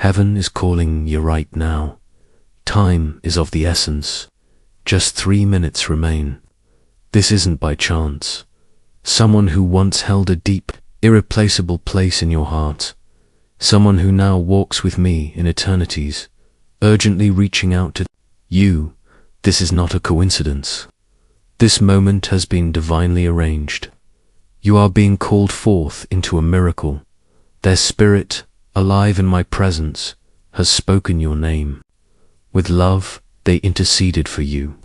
Heaven is calling you right now. Time is of the essence. Just 3 minutes remain. This isn't by chance. Someone who once held a deep, irreplaceable place in your heart, someone who now walks with me in eternities, urgently reaching out to you. This is not a coincidence. This moment has been divinely arranged. You are being called forth into a miracle. Their spirit, alive in my presence, has spoken your name. With love, they interceded for you.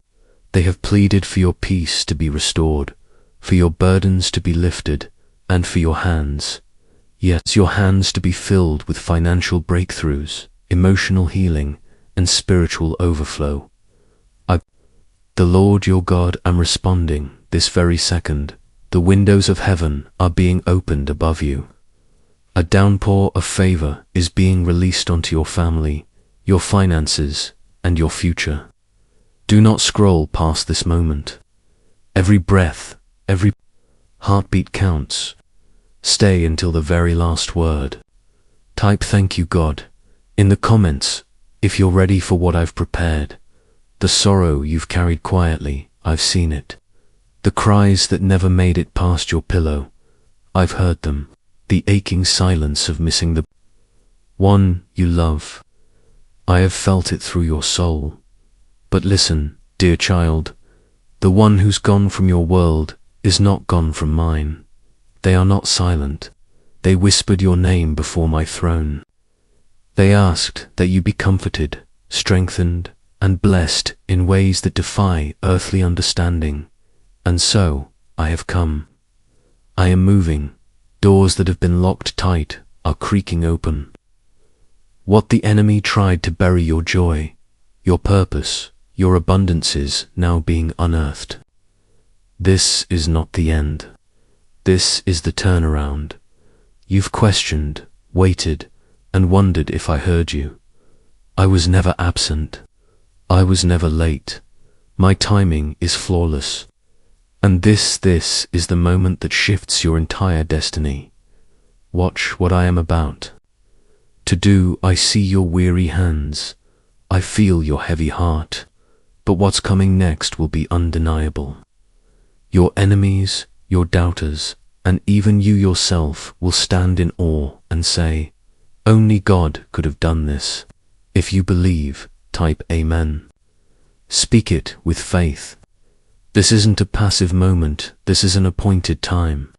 They have pleaded for your peace to be restored, for your burdens to be lifted, and for your hands, yes, your hands to be filled with financial breakthroughs, emotional healing, and spiritual overflow. The Lord your God, am responding this very second. The windows of heaven are being opened above you. A downpour of favor is being released onto your family, your finances, and your future. Do not scroll past this moment. Every breath, every heartbeat counts. Stay until the very last word. Type "Thank you, God" in the comments if you're ready for what I've prepared. The sorrow you've carried quietly, I've seen it. The cries that never made it past your pillow, I've heard them. The aching silence of missing the one you love, I have felt it through your soul. But listen, dear child, the one who's gone from your world is not gone from mine. They are not silent. They whispered your name before my throne. They asked that you be comforted, strengthened, and blessed in ways that defy earthly understanding. And so, I have come. I am moving. Doors that have been locked tight are creaking open. What the enemy tried to bury your joy, your purpose, your abundances now being unearthed. This is not the end. This is the turnaround. You've questioned, waited, and wondered if I heard you. I was never absent. I was never late. My timing is flawless. And this is the moment that shifts your entire destiny. Watch what I am about to do. I see your weary hands. I feel your heavy heart. But what's coming next will be undeniable. Your enemies, your doubters, and even you yourself will stand in awe and say, "Only God could have done this." If you believe, type Amen. Speak it with faith. This isn't a passive moment, this is an appointed time.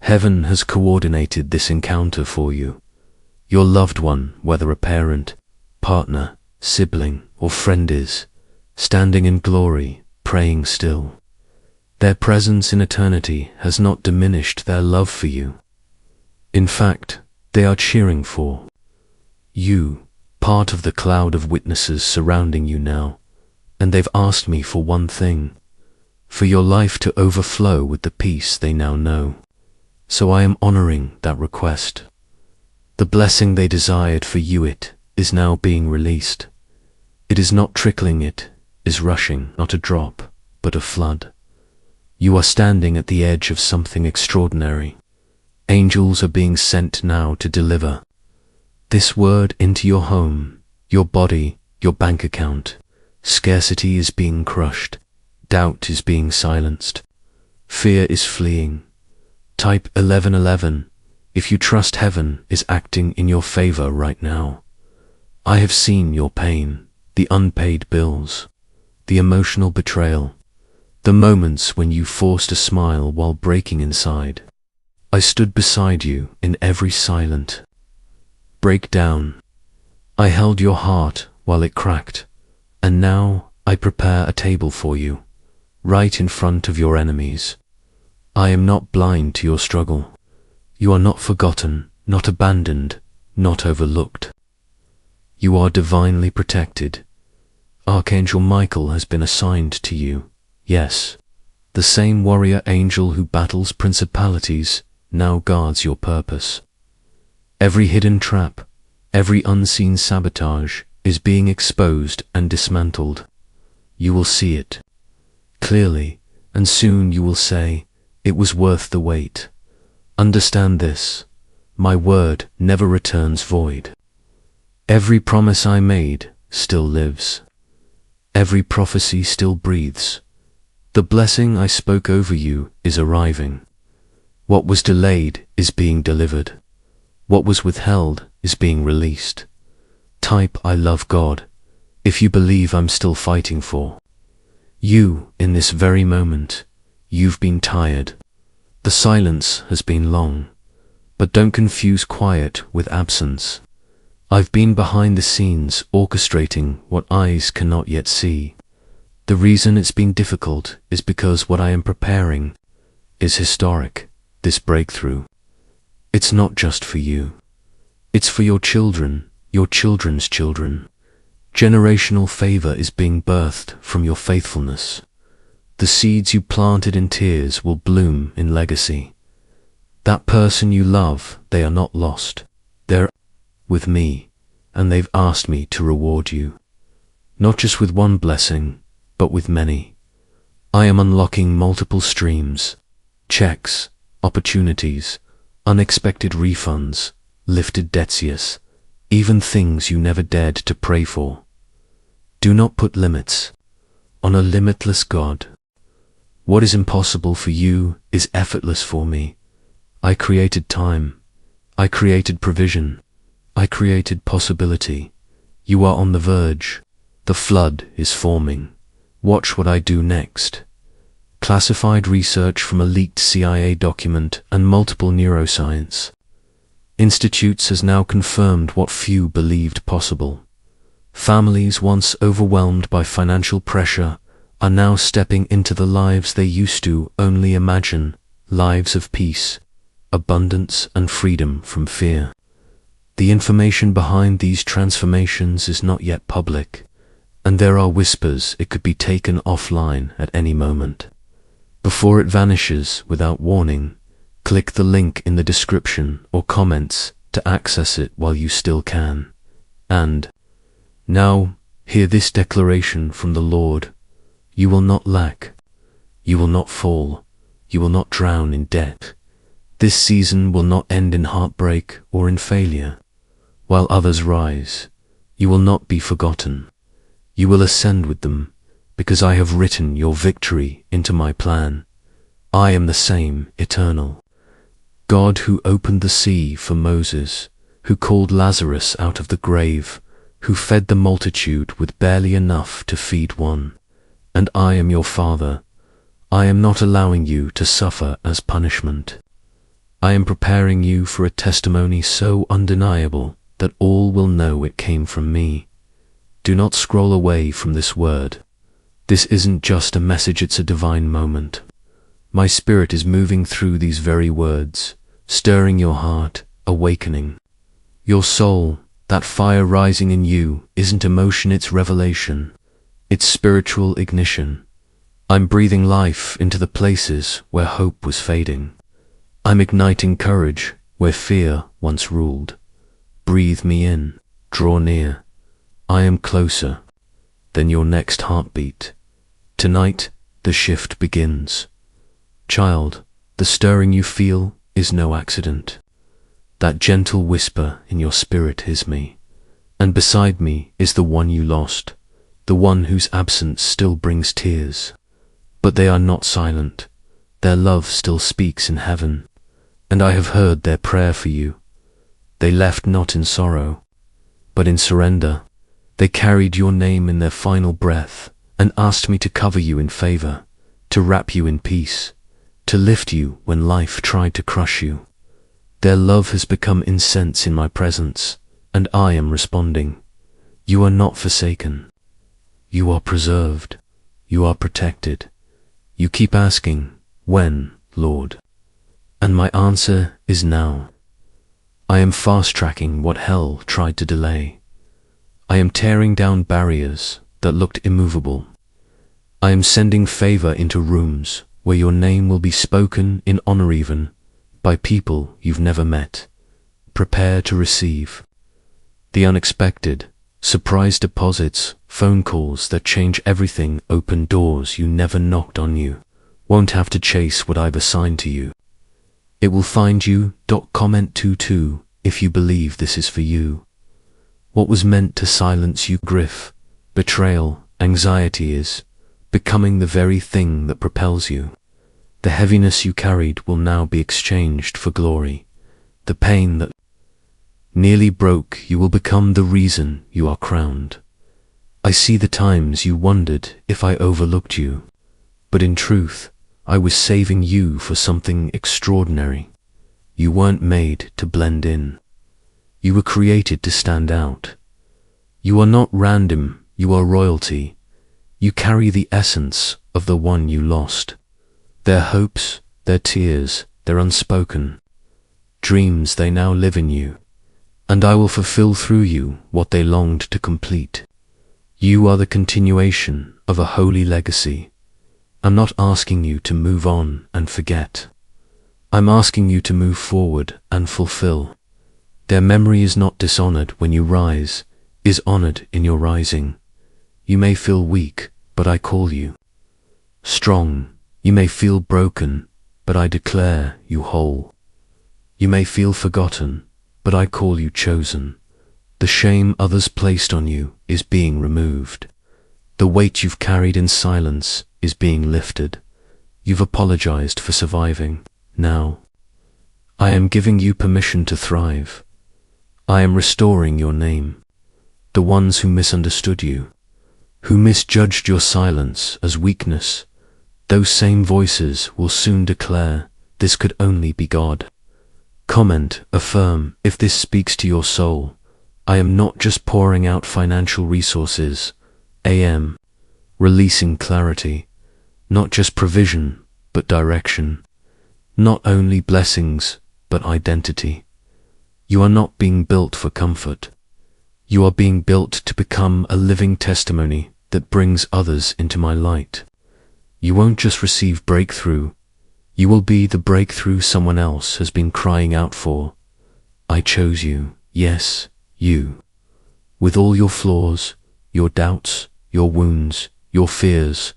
Heaven has coordinated this encounter for you. Your loved one, whether a parent, partner, sibling, or friend, is standing in glory, praying still. Their presence in eternity has not diminished their love for you. In fact, they are cheering for you, part of the cloud of witnesses surrounding you now. And they've asked me for one thing, for your life to overflow with the peace they now know. So I am honoring that request. The blessing they desired for you, it is now being released. It is not trickling, it is rushing, not a drop, but a flood. You are standing at the edge of something extraordinary. Angels are being sent now to deliver this word into your home, your body, your bank account. Scarcity is being crushed. Doubt is being silenced. Fear is fleeing. Type 1111 if you trust heaven is acting in your favor right now. I have seen your pain, the unpaid bills, the emotional betrayal, the moments when you forced a smile while breaking inside. I stood beside you in every silent breakdown. I held your heart while it cracked. And now I prepare a table for you, right in front of your enemies. I am not blind to your struggle. You are not forgotten, not abandoned, not overlooked. You are divinely protected. Archangel Michael has been assigned to you. Yes, the same warrior angel who battles principalities now guards your purpose. Every hidden trap, every unseen sabotage is being exposed and dismantled. You will see it clearly, and soon you will say, "It was worth the wait." Understand this, my word never returns void. Every promise I made still lives. Every prophecy still breathes. The blessing I spoke over you is arriving. What was delayed is being delivered. What was withheld is being released. Type I love God if you believe I'm still fighting for you in this very moment. You've been tired. The silence has been long. But don't confuse quiet with absence. I've been behind the scenes orchestrating what eyes cannot yet see. The reason it's been difficult is because what I am preparing is historic, this breakthrough. It's not just for you. It's for your children, your children's children. Generational favor is being birthed from your faithfulness. The seeds you planted in tears will bloom in legacy. That person you love, they are not lost. They're with me, and they've asked me to reward you. Not just with one blessing, but with many. I am unlocking multiple streams, checks, opportunities, unexpected refunds, lifted debts, yes, even things you never dared to pray for. Do not put limits on a limitless God. What is impossible for you is effortless for me. I created time. I created provision. I created possibility. You are on the verge. The flood is forming. Watch what I do next. Classified research from a leaked CIA document and multiple neuroscience institutes has now confirmed what few believed possible. Families once overwhelmed by financial pressure are now stepping into the lives they used to only imagine, lives of peace, abundance, and freedom from fear. The information behind these transformations is not yet public, and there are whispers it could be taken offline at any moment. Before it vanishes without warning, click the link in the description or comments to access it while you still can. And now, hear this declaration from the Lord. You will not lack. You will not fall. You will not drown in debt. This season will not end in heartbreak or in failure. While others rise, you will not be forgotten. You will ascend with them, because I have written your victory into my plan. I am the same, eternal God who opened the sea for Moses, who called Lazarus out of the grave, who fed the multitude with barely enough to feed one. And I am your Father. I am not allowing you to suffer as punishment. I am preparing you for a testimony so undeniable that all will know it came from me. Do not scroll away from this word. This isn't just a message, it's a divine moment. My spirit is moving through these very words, stirring your heart, awakening your soul. That fire rising in you isn't emotion, it's revelation. It's spiritual ignition. I'm breathing life into the places where hope was fading. I'm igniting courage where fear once ruled. Breathe me in, draw near. I am closer than your next heartbeat. Tonight, the shift begins. Child, the stirring you feel is no accident. That gentle whisper in your spirit is me. And beside me is the one you lost, the one whose absence still brings tears. But they are not silent. Their love still speaks in heaven, and I have heard their prayer for you. They left not in sorrow, but in surrender. They carried your name in their final breath and asked me to cover you in favor, to wrap you in peace, to lift you when life tried to crush you. Their love has become incense in my presence, and I am responding. You are not forsaken. You are preserved. You are protected. You keep asking, when, Lord? And my answer is now. I am fast-tracking what hell tried to delay. I am tearing down barriers that looked immovable. I am sending favor into rooms where your name will be spoken in honor, even by people you've never met. Prepare to receive the unexpected, surprise deposits, phone calls that change everything, open doors you never knocked on. You won't have to chase what I've assigned to you. It will find you. Comment 22 if you believe this is for you. What was meant to silence you, grief, betrayal, anxiety is becoming the very thing that propels you. The heaviness you carried will now be exchanged for glory. The pain that nearly broke you will become the reason you are crowned. I see the times you wondered if I overlooked you, but in truth, I was saving you for something extraordinary. You weren't made to blend in. You were created to stand out. You are not random, you are royalty. You carry the essence of the one you lost. Their hopes, their tears, their unspoken dreams, they now live in you, and I will fulfill through you what they longed to complete. You are the continuation of a holy legacy. I'm not asking you to move on and forget. I'm asking you to move forward and fulfill. Their memory is not dishonored when you rise, is honored in your rising. You may feel weak, but I call you strong. You may feel broken, but I declare you whole. You may feel forgotten, but I call you chosen. The shame others placed on you is being removed. The weight you've carried in silence is being lifted. You've apologized for surviving. Now, I am giving you permission to thrive. I am restoring your name. The ones who misunderstood you, who misjudged your silence as weakness, those same voices will soon declare this could only be God. Comment, affirm, if this speaks to your soul. I am not just pouring out financial resources. I am releasing clarity, not just provision, but direction. Not only blessings, but identity. You are not being built for comfort. You are being built to become a living testimony that brings others into my light. You won't just receive breakthrough, you will be the breakthrough someone else has been crying out for. I chose you, yes, you. With all your flaws, your doubts, your wounds, your fears,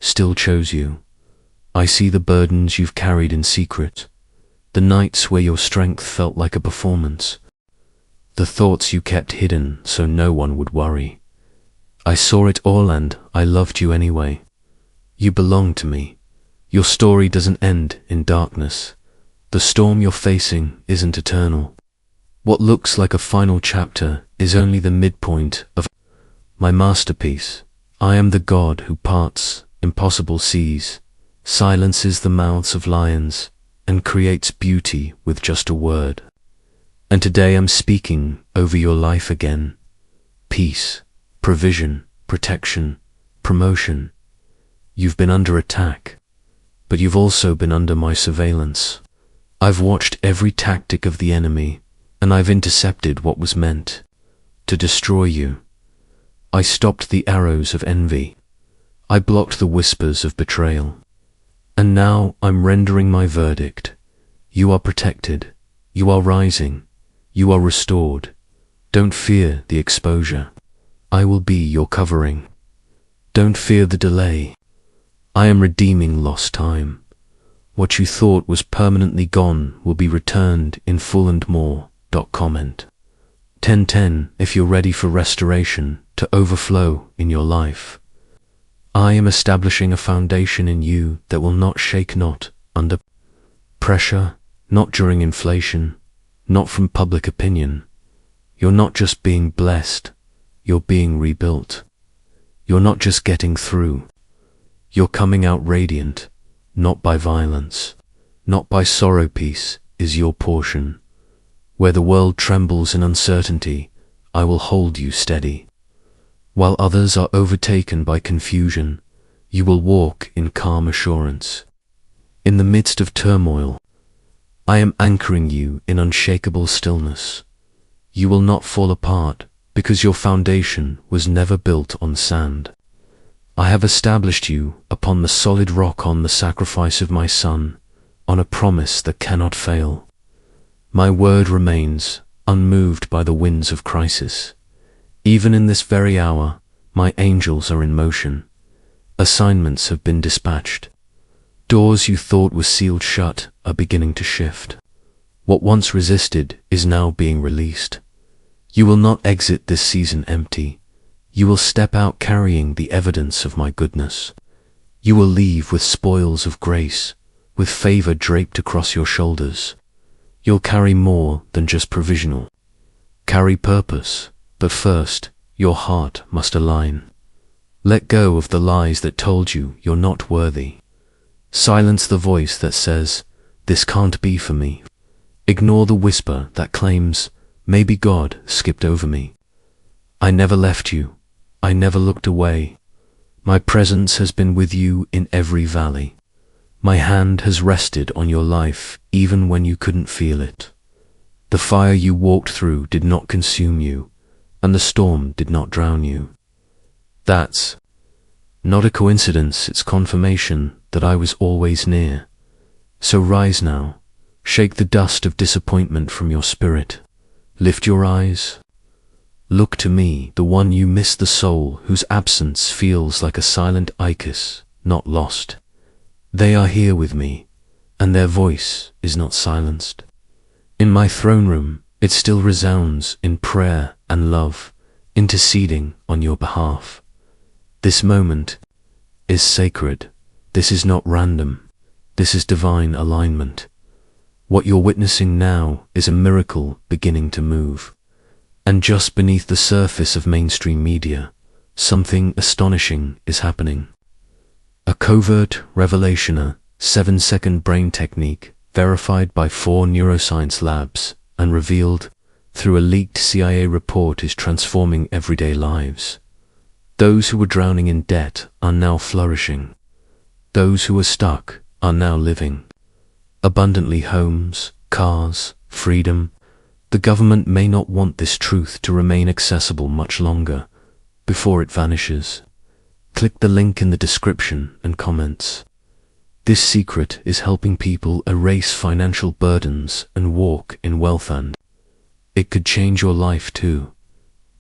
still chose you. I see the burdens you've carried in secret, the nights where your strength felt like a performance, the thoughts you kept hidden so no one would worry. I saw it all and I loved you anyway. You belong to me. Your story doesn't end in darkness. The storm you're facing isn't eternal. What looks like a final chapter is only the midpoint of my masterpiece. I am the God who parts impossible seas, silences the mouths of lions, and creates beauty with just a word. And today I'm speaking over your life again. Peace, provision, protection, promotion. You've been under attack, but you've also been under my surveillance. I've watched every tactic of the enemy, and I've intercepted what was meant to destroy you. I stopped the arrows of envy. I blocked the whispers of betrayal. And now I'm rendering my verdict. You are protected. You are rising. You are restored. Don't fear the exposure. I will be your covering. Don't fear the delay. I am redeeming lost time. What you thought was permanently gone will be returned in full and more. Comment. 10:10 if you're ready for restoration to overflow in your life. I am establishing a foundation in you that will not shake, not under pressure, not during inflation, not from public opinion. You're not just being blessed, you're being rebuilt. You're not just getting through. You're coming out radiant, not by violence, not by sorrow. Peace is your portion. Where the world trembles in uncertainty, I will hold you steady. While others are overtaken by confusion, you will walk in calm assurance. In the midst of turmoil, I am anchoring you in unshakable stillness. You will not fall apart because your foundation was never built on sand. I have established you upon the solid rock, on the sacrifice of my Son, on a promise that cannot fail. My word remains unmoved by the winds of crisis. Even in this very hour, my angels are in motion. Assignments have been dispatched. Doors you thought were sealed shut are beginning to shift. What once resisted is now being released. You will not exit this season empty. You will step out carrying the evidence of my goodness. You will leave with spoils of grace, with favor draped across your shoulders. You'll carry more than just provisional. Carry purpose, but first, your heart must align. Let go of the lies that told you you're not worthy. Silence the voice that says, "This can't be for me." Ignore the whisper that claims, "Maybe God skipped over me." I never left you. I never looked away. My presence has been with you in every valley. My hand has rested on your life even when you couldn't feel it. The fire you walked through did not consume you, and the storm did not drown you. That's not a coincidence, it's confirmation that I was always near. So rise now, shake the dust of disappointment from your spirit. Lift your eyes. Look to me, the one you miss, the soul whose absence feels like a silent icus, not lost. They are here with me, and their voice is not silenced. In my throne room, it still resounds in prayer and love, interceding on your behalf. This moment is sacred. This is not random. This is divine alignment. What you're witnessing now is a miracle beginning to move. And just beneath the surface of mainstream media, something astonishing is happening. A covert revelation, a 7-second brain technique verified by 4 neuroscience labs and revealed through a leaked CIA report is transforming everyday lives. Those who were drowning in debt are now flourishing. Those who were stuck are now living. Abundantly homes, cars, freedom. The government may not want this truth to remain accessible much longer before it vanishes. Click the link in the description and comments. This secret is helping people erase financial burdens and walk in wealth, and it could change your life too.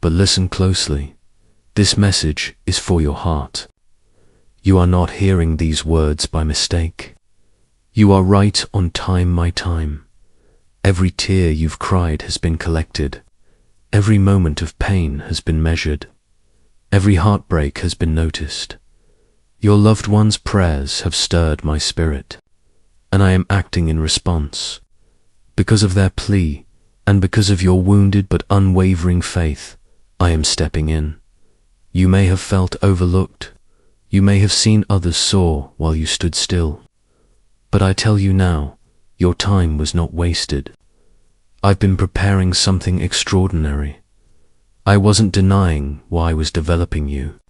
But listen closely. This message is for your heart. You are not hearing these words by mistake. You are right on time, my time. Every tear you've cried has been collected. Every moment of pain has been measured. Every heartbreak has been noticed. Your loved ones' prayers have stirred my spirit, and I am acting in response. Because of their plea, and because of your wounded but unwavering faith, I am stepping in. You may have felt overlooked. You may have seen others soar while you stood still. But I tell you now, your time was not wasted. I've been preparing something extraordinary. I wasn't denying why I was developing you.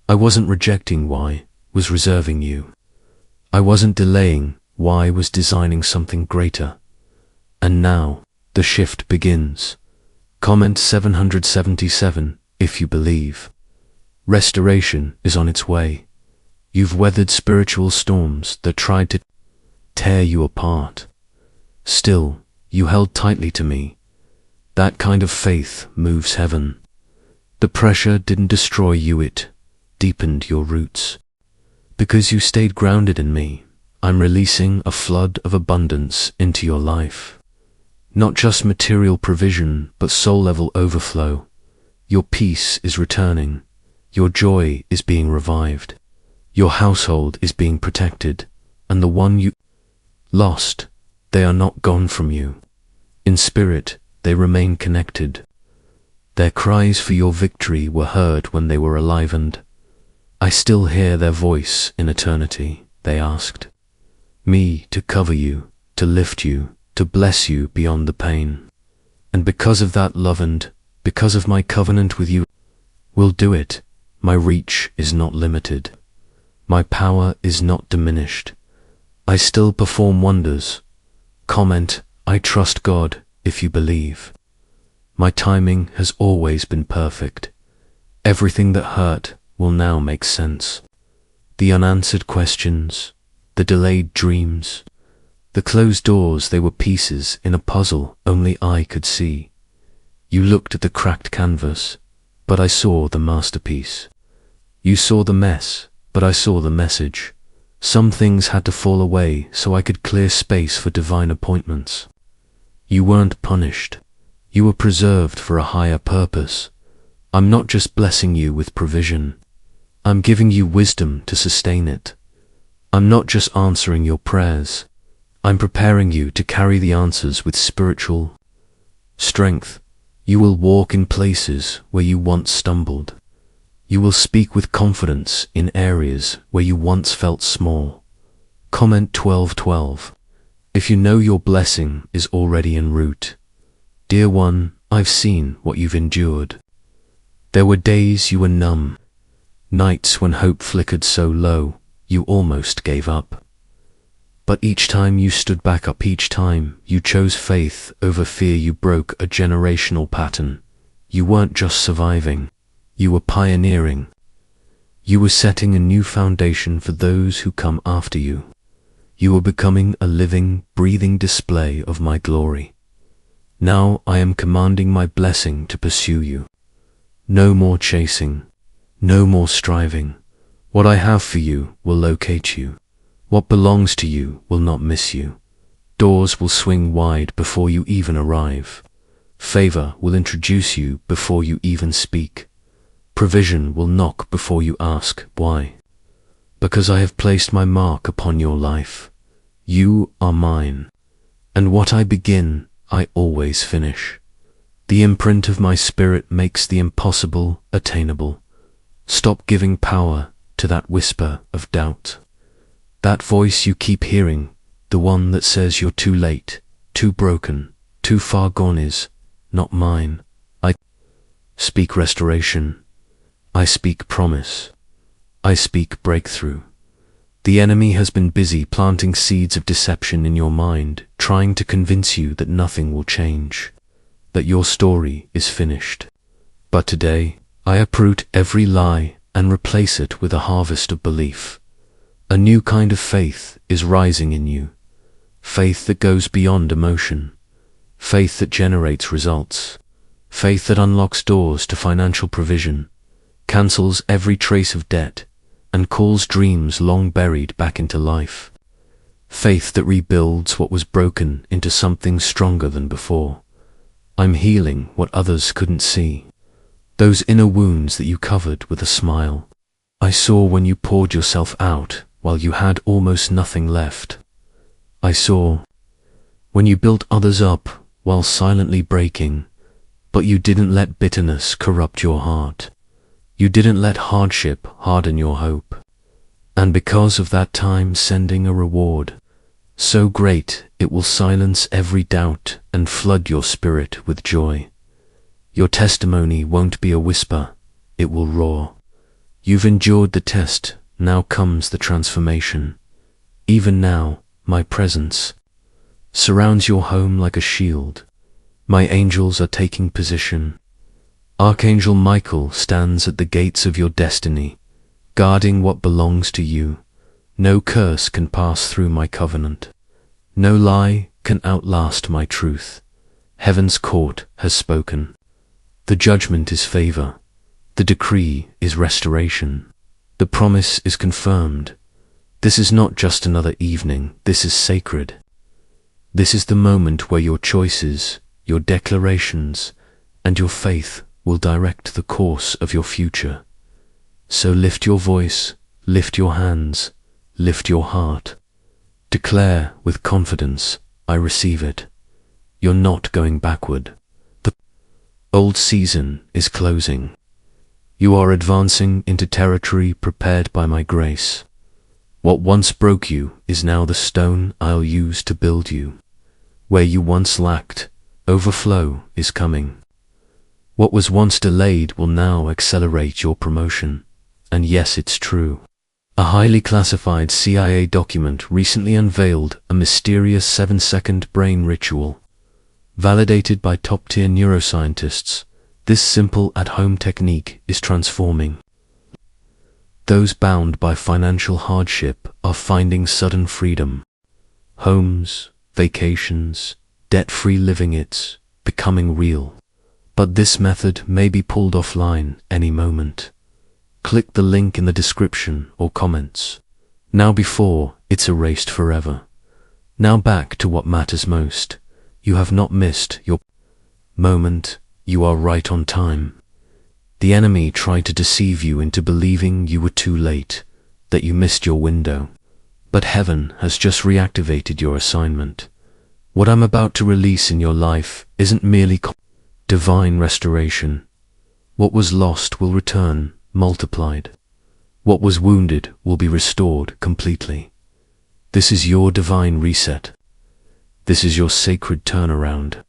I wasn't rejecting why I was reserving you. I wasn't delaying why I was designing something greater. And now, the shift begins. Comment 777 if you believe. Restoration is on its way. You've weathered spiritual storms that tried to tear you apart. Still, you held tightly to me. That kind of faith moves heaven. The pressure didn't destroy you, it deepened your roots. Because you stayed grounded in me, I'm releasing a flood of abundance into your life. Not just material provision, but soul-level overflow. Your peace is returning. Your joy is being revived. Your household is being protected. And the one you lost, they are not gone from you. In spirit, they remain connected. Their cries for your victory were heard when they were alivened. I still hear their voice in eternity. They asked me to cover you, to lift you, to bless you beyond the pain. And because of that love and because of my covenant with you, we'll do it. My reach is not limited. My power is not diminished. I still perform wonders. Comment, I trust God if you believe. My timing has always been perfect. Everything that hurt will now make sense. The unanswered questions, the delayed dreams, the closed doors, they were pieces in a puzzle only I could see. You looked at the cracked canvas, but I saw the masterpiece. You saw the mess, but I saw the message. Some things had to fall away so I could clear space for divine appointments. You weren't punished. You were preserved for a higher purpose. I'm not just blessing you with provision. I'm giving you wisdom to sustain it. I'm not just answering your prayers. I'm preparing you to carry the answers with spiritual strength. You will walk in places where you once stumbled. You will speak with confidence in areas where you once felt small. Comment 12:12. If you know your blessing is already en route. Dear one, I've seen what you've endured. There were days you were numb, nights when hope flickered so low you almost gave up. But each time you stood back up, each time you chose faith over fear, you broke a generational pattern. You weren't just surviving, you were pioneering. You were setting a new foundation for those who come after you. You were becoming a living, breathing display of my glory. Now I am commanding my blessing to pursue you. No more chasing, no more striving. What I have for you will locate you. What belongs to you will not miss you. Doors will swing wide before you even arrive. Favor will introduce you before you even speak. Provision will knock before you ask why. Because I have placed my mark upon your life. You are mine, and what I begin, I always finish. The imprint of my spirit makes the impossible attainable. Stop giving power to that whisper of doubt. That voice you keep hearing, the one that says you're too late, too broken, too far gone, is not mine. I speak restoration. I speak promise. I speak breakthrough. The enemy has been busy planting seeds of deception in your mind, trying to convince you that nothing will change, that your story is finished. But today, I uproot every lie and replace it with a harvest of belief. A new kind of faith is rising in you. Faith that goes beyond emotion. Faith that generates results. Faith that unlocks doors to financial provision, cancels every trace of debt, and calls dreams long buried back into life. Faith that rebuilds what was broken into something stronger than before. I'm healing what others couldn't see. Those inner wounds that you covered with a smile. I saw when you poured yourself out while you had almost nothing left. I saw when you built others up while silently breaking, but you didn't let bitterness corrupt your heart. You didn't let hardship harden your hope. And because of that time sending a reward, so great it will silence every doubt and flood your spirit with joy. Your testimony won't be a whisper, it will roar. You've endured the test, now comes the transformation. Even now, my presence surrounds your home like a shield. My angels are taking position. Archangel Michael stands at the gates of your destiny, guarding what belongs to you. No curse can pass through my covenant. No lie can outlast my truth. Heaven's court has spoken. The judgment is favor. The decree is restoration. The promise is confirmed. This is not just another evening, this is sacred. This is the moment where your choices, your declarations, and your faith will direct the course of your future. So lift your voice, lift your hands, lift your heart. Declare with confidence, I receive it. You're not going backward. The old season is closing. You are advancing into territory prepared by my grace. What once broke you is now the stone I'll use to build you. Where you once lacked, overflow is coming. What was once delayed will now accelerate your promotion. And yes, it's true. A highly classified CIA document recently unveiled a mysterious 7-second brain ritual. Validated by top-tier neuroscientists, this simple at-home technique is transforming. Those bound by financial hardship are finding sudden freedom. Homes, vacations, debt-free living, it's becoming real. But this method may be pulled offline any moment. Click the link in the description or comments. Now before it's erased forever. Now back to what matters most. You have not missed your moment, you are right on time. The enemy tried to deceive you into believing you were too late, that you missed your window. But heaven has just reactivated your assignment. What I'm about to release in your life isn't merely divine restoration. What was lost will return, multiplied. What was wounded will be restored completely. This is your divine reset. This is your sacred turnaround.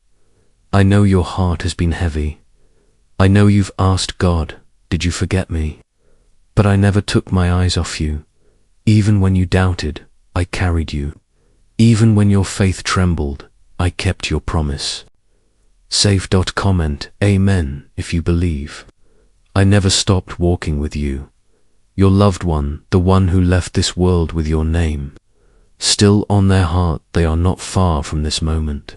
I know your heart has been heavy. I know you've asked God, did you forget me? But I never took my eyes off you. Even when you doubted, I carried you. Even when your faith trembled, I kept your promise. Safe.comment, amen, if you believe. I never stopped walking with you. Your loved one, the one who left this world with your name. Still on their heart, they are not far from this moment.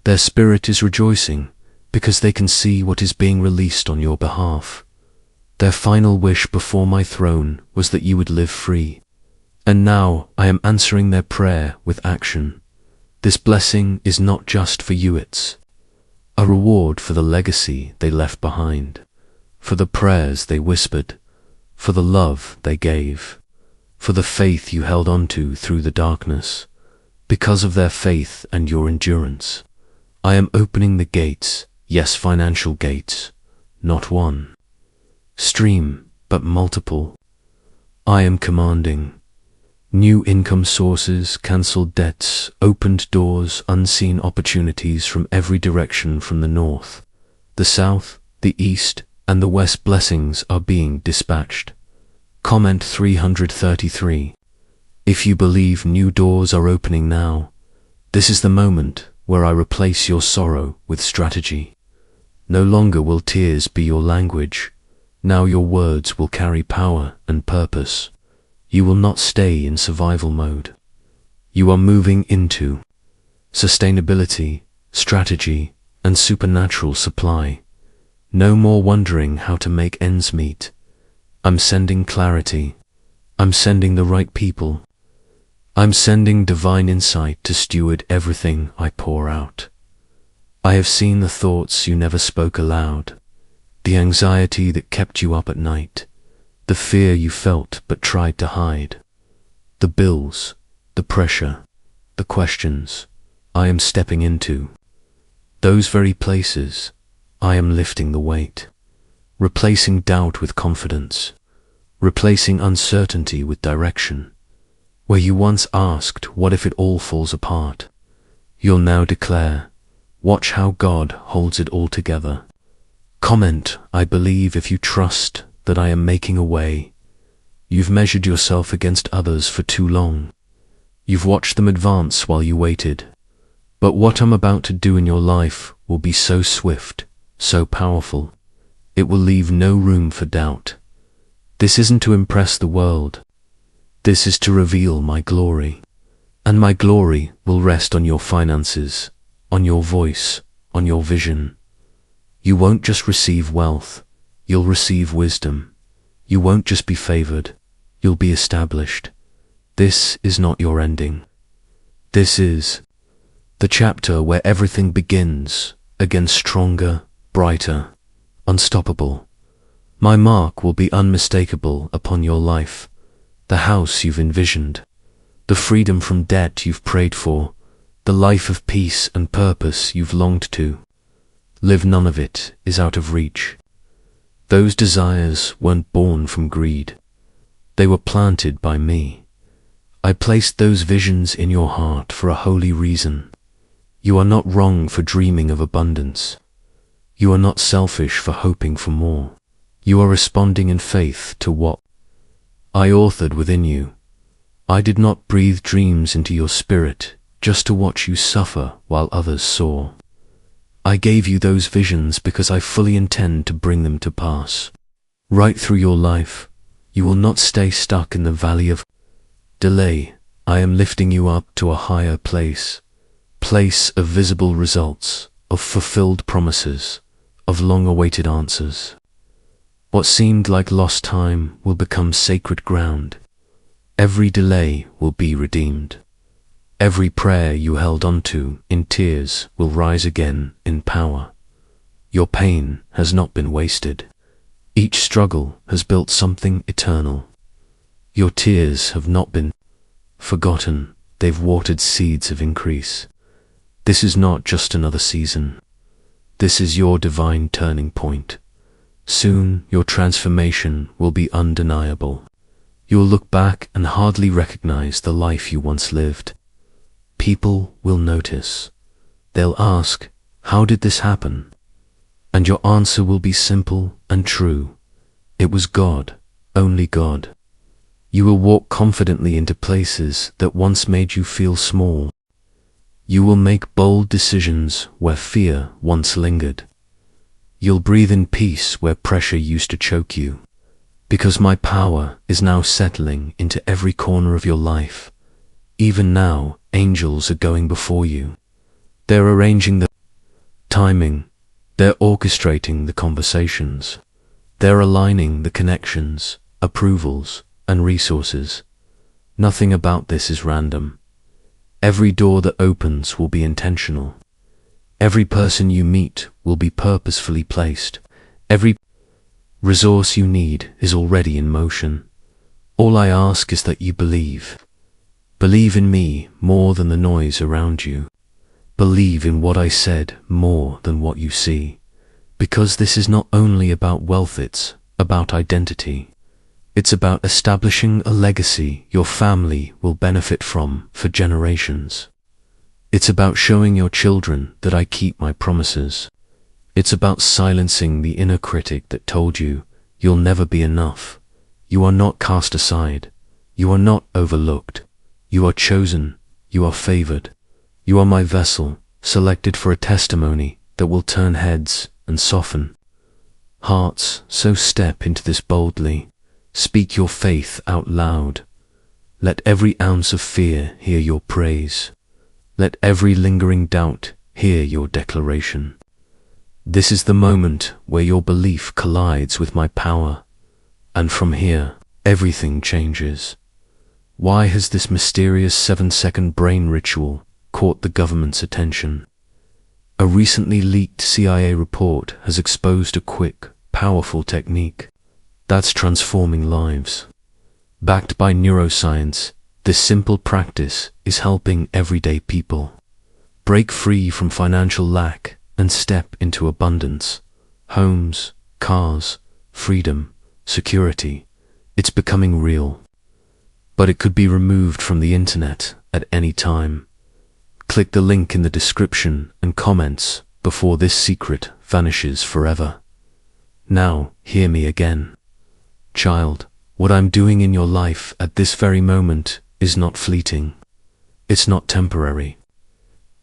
Their spirit is rejoicing because they can see what is being released on your behalf. Their final wish before my throne was that you would live free. And now I am answering their prayer with action. This blessing is not just for you, it's a reward for the legacy they left behind, for the prayers they whispered, for the love they gave, for the faith you held onto through the darkness. Because of their faith and your endurance, I am opening the gates, yes, financial gates, not one stream, but multiple. I am commanding new income sources, cancelled debts, opened doors, unseen opportunities from every direction, from the north, the south, the east, and the west. Blessings are being dispatched. Comment 333. If you believe new doors are opening now, this is the moment where I replace your sorrow with strategy. No longer will tears be your language. Now your words will carry power and purpose. You will not stay in survival mode. You are moving into sustainability, strategy, and supernatural supply. No more wondering how to make ends meet. I'm sending clarity. I'm sending the right people. I'm sending divine insight to steward everything I pour out. I have seen the thoughts you never spoke aloud, the anxiety that kept you up at night, the fear you felt but tried to hide, the bills, the pressure, the questions. I am stepping into those very places. I am lifting the weight, replacing doubt with confidence, replacing uncertainty with direction. Where you once asked, what if it all falls apart? You'll now declare, watch how God holds it all together. Comment, I believe, if you trust that I am making a way. You've measured yourself against others for too long. You've watched them advance while you waited. But what I'm about to do in your life will be so swift, so powerful, it will leave no room for doubt. This isn't to impress the world. This is to reveal my glory. And my glory will rest on your finances, on your voice, on your vision. You won't just receive wealth, you'll receive wisdom. You won't just be favored, you'll be established. This is not your ending. This is the chapter where everything begins, again stronger, brighter, unstoppable. My mark will be unmistakable upon your life, the house you've envisioned, the freedom from debt you've prayed for, the life of peace and purpose you've longed to live. None of it is out of reach. Those desires weren't born from greed. They were planted by me. I placed those visions in your heart for a holy reason. You are not wrong for dreaming of abundance. You are not selfish for hoping for more. You are responding in faith to what I authored within you. I did not breathe dreams into your spirit just to watch you suffer while others soar. I gave you those visions because I fully intend to bring them to pass. Right through your life, you will not stay stuck in the valley of delay. I am lifting you up to a higher place of visible results, of fulfilled promises, of long-awaited answers. What seemed like lost time will become sacred ground. Every delay will be redeemed. Every prayer you held onto in tears will rise again in power. Your pain has not been wasted. Each struggle has built something eternal. Your tears have not been forgotten, they've watered seeds of increase. This is not just another season. This is your divine turning point. Soon your transformation will be undeniable. You will look back and hardly recognize the life you once lived. People will notice. They'll ask, how did this happen? And your answer will be simple and true. It was God, only God. You will walk confidently into places that once made you feel small. You will make bold decisions where fear once lingered. You'll breathe in peace where pressure used to choke you. Because my power is now settling into every corner of your life. Even now, angels are going before you. They're arranging the timing. They're orchestrating the conversations. They're aligning the connections, approvals, and resources. Nothing about this is random. Every door that opens will be intentional. Every person you meet will be purposefully placed. Every resource you need is already in motion. All I ask is that you believe. Believe in me more than the noise around you. Believe in what I said more than what you see. Because this is not only about wealth, it's about identity. It's about establishing a legacy your family will benefit from for generations. It's about showing your children that I keep my promises. It's about silencing the inner critic that told you you'll never be enough. You are not cast aside. You are not overlooked. You are chosen. You are favored. You are my vessel, selected for a testimony that will turn heads and soften hearts. So step into this boldly. Speak your faith out loud. Let every ounce of fear hear your praise. Let every lingering doubt hear your declaration. This is the moment where your belief collides with my power, and from here, everything changes. Why has this mysterious 7-second brain ritual caught the government's attention? A recently leaked CIA report has exposed a quick, powerful technique that's transforming lives. Backed by neuroscience, this simple practice is helping everyday people break free from financial lack and step into abundance. Homes, cars, freedom, security. It's becoming real. But it could be removed from the internet at any time. Click the link in the description and comments before this secret vanishes forever. Now, hear me again. Child, what I'm doing in your life at this very moment is not fleeting. It's not temporary.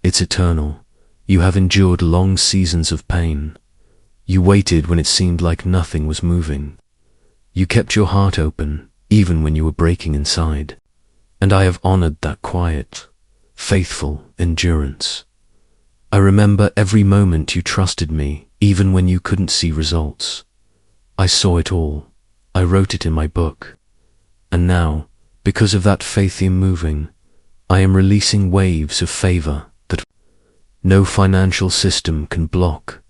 It's eternal. You have endured long seasons of pain. You waited when it seemed like nothing was moving. You kept your heart open, even when you were breaking inside. And I have honored that quiet, faithful endurance. I remember every moment you trusted me, even when you couldn't see results. I saw it all. I wrote it in my book. And now, because of that faith in moving, I am releasing waves of favor that no financial system can block,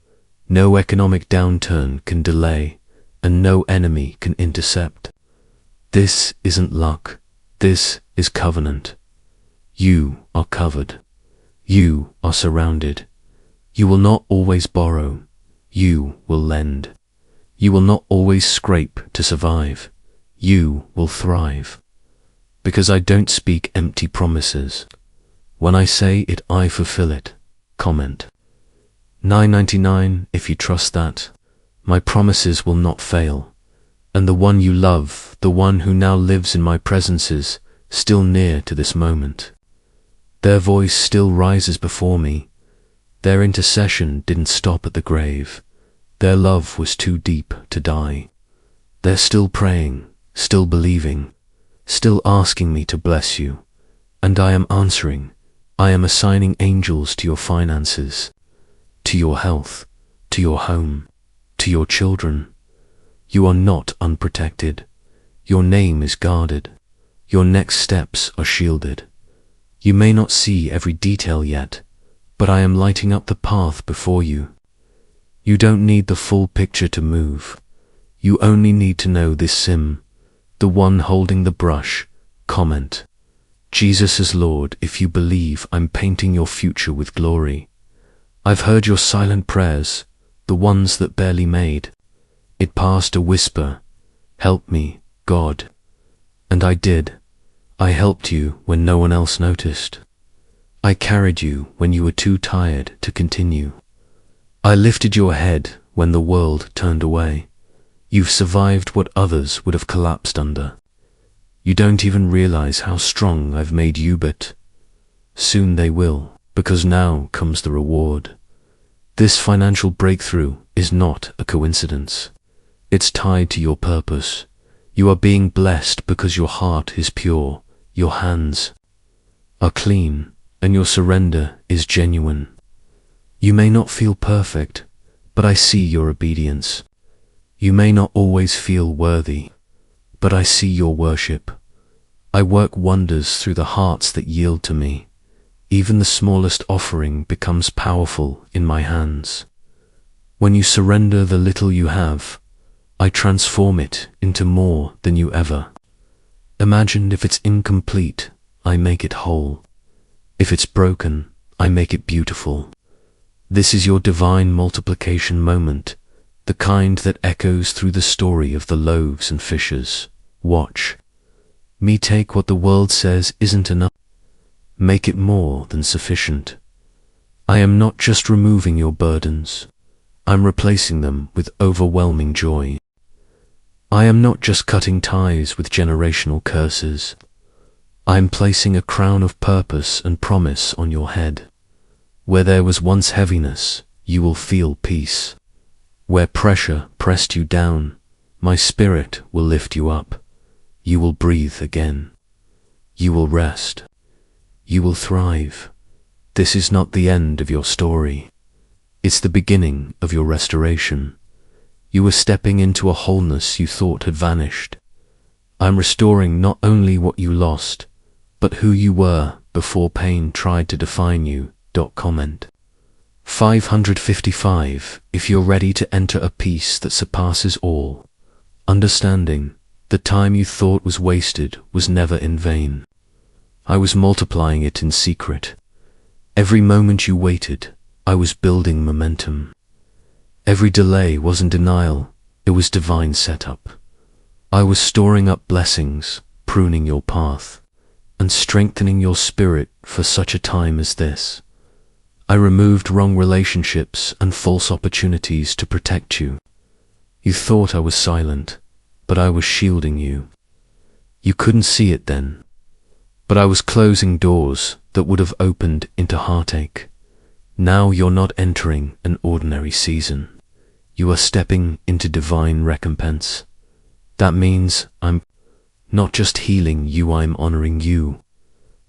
no economic downturn can delay, and no enemy can intercept. This isn't luck. This is covenant. You are covered. You are surrounded. You will not always borrow. You will lend. You will not always scrape to survive. You will thrive. Because I don't speak empty promises. When I say it, I fulfill it. Comment. $9.99 if you trust that. My promises will not fail. And the one you love, the one who now lives in my presence, is still near to this moment. Their voice still rises before me. Their intercession didn't stop at the grave. Their love was too deep to die. They're still praying, still believing, still asking me to bless you. And I am answering. I am assigning angels to your finances, to your health, to your home, to your children. You are not unprotected. Your name is guarded. Your next steps are shielded. You may not see every detail yet, but I am lighting up the path before you. You don't need the full picture to move. You only need to know this sim, the one holding the brush. Comment: Jesus is Lord if you believe I'm painting your future with glory. I've heard your silent prayers, the ones that barely made it past a whisper. Help me, God. And I did. I helped you when no one else noticed. I carried you when you were too tired to continue. I lifted your head when the world turned away. You've survived what others would have collapsed under. You don't even realize how strong I've made you, but soon they will, because now comes the reward. This financial breakthrough is not a coincidence. It's tied to your purpose. You are being blessed because your heart is pure, your hands are clean, and your surrender is genuine. You may not feel perfect, but I see your obedience. You may not always feel worthy, but I see your worship. I work wonders through the hearts that yield to me. Even the smallest offering becomes powerful in my hands. When you surrender the little you have, I transform it into more than you ever imagined. If it's incomplete, I make it whole. If it's broken, I make it beautiful. This is your divine multiplication moment, the kind that echoes through the story of the loaves and fishes. Watch me take what the world says isn't enough, make it more than sufficient. I am not just removing your burdens, I'm replacing them with overwhelming joy. I am not just cutting ties with generational curses, I am placing a crown of purpose and promise on your head. Where there was once heaviness, you will feel peace. Where pressure pressed you down, my spirit will lift you up. You will breathe again. You will rest. You will thrive. This is not the end of your story. It's the beginning of your restoration. You are stepping into a wholeness you thought had vanished. I'm restoring not only what you lost, but who you were before pain tried to define you. Comment: 555. If you're ready to enter a peace that surpasses all understanding, the time you thought was wasted was never in vain. I was multiplying it in secret. Every moment you waited, I was building momentum. Every delay wasn't denial, it was divine setup. I was storing up blessings, pruning your path, and strengthening your spirit for such a time as this. I removed wrong relationships and false opportunities to protect you. You thought I was silent, but I was shielding you. You couldn't see it then, but I was closing doors that would have opened into heartache. Now you're not entering an ordinary season. You are stepping into divine recompense. That means I'm not just healing you, I'm honoring you.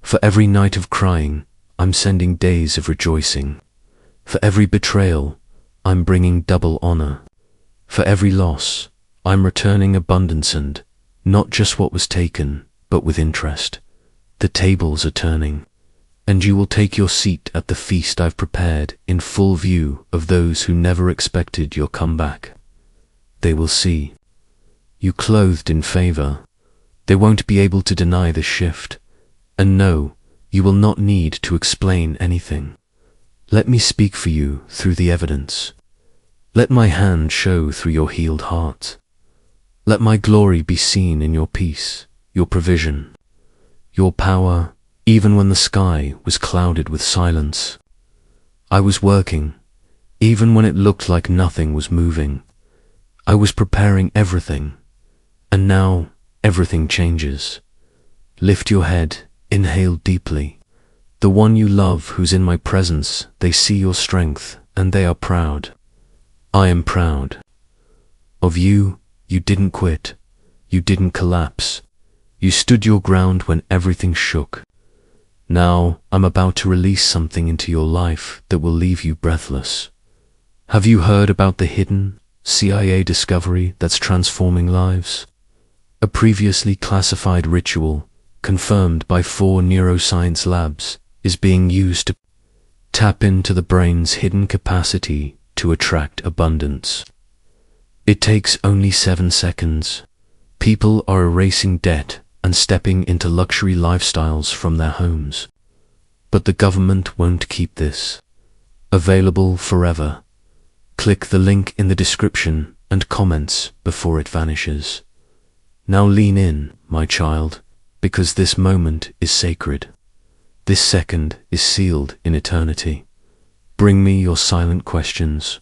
For every night of crying, I'm sending days of rejoicing. For every betrayal, I'm bringing double honor. For every loss, I'm returning abundance, and not just what was taken, but with interest. The tables are turning, and you will take your seat at the feast I've prepared in full view of those who never expected your comeback. They will see you clothed in favor. They won't be able to deny the shift. And no, you will not need to explain anything. Let me speak for you through the evidence. Let my hand show through your healed heart. Let my glory be seen in your peace, your provision, your power, even when the sky was clouded with silence. I was working, even when it looked like nothing was moving. I was preparing everything, and now everything changes. Lift your head, inhale deeply. The one you love who's in my presence, they see your strength, and they are proud. I am proud of you. You didn't quit. You didn't collapse. You stood your ground when everything shook. Now, I'm about to release something into your life that will leave you breathless. Have you heard about the hidden CIA discovery that's transforming lives? A previously classified ritual, confirmed by 4 neuroscience labs, is being used to tap into the brain's hidden capacity to attract abundance. It takes only 7 seconds. People are erasing debt and stepping into luxury lifestyles from their homes. But the government won't keep this. Available forever. Click the link in the description and comments before it vanishes. Now lean in, my child, because this moment is sacred. This second is sealed in eternity. Bring me your silent questions.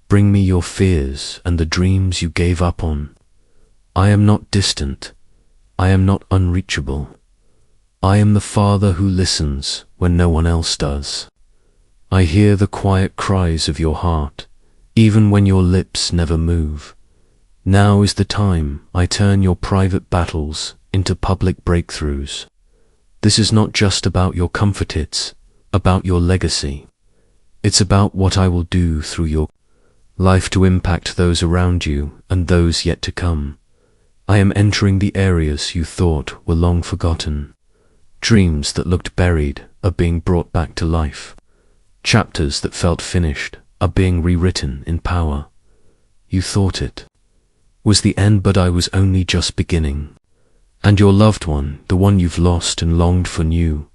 Bring me your fears and the dreams you gave up on. I am not distant. I am not unreachable. I am the Father who listens when no one else does. I hear the quiet cries of your heart, even when your lips never move. Now is the time I turn your private battles into public breakthroughs. This is not just about your comfort, it's about your legacy. It's about what I will do through your life to impact those around you and those yet to come. I am entering the areas you thought were long forgotten. Dreams that looked buried are being brought back to life. Chapters that felt finished are being rewritten in power. You thought it was the end, but I was only just beginning. And your loved one, the one you've lost and longed for, knew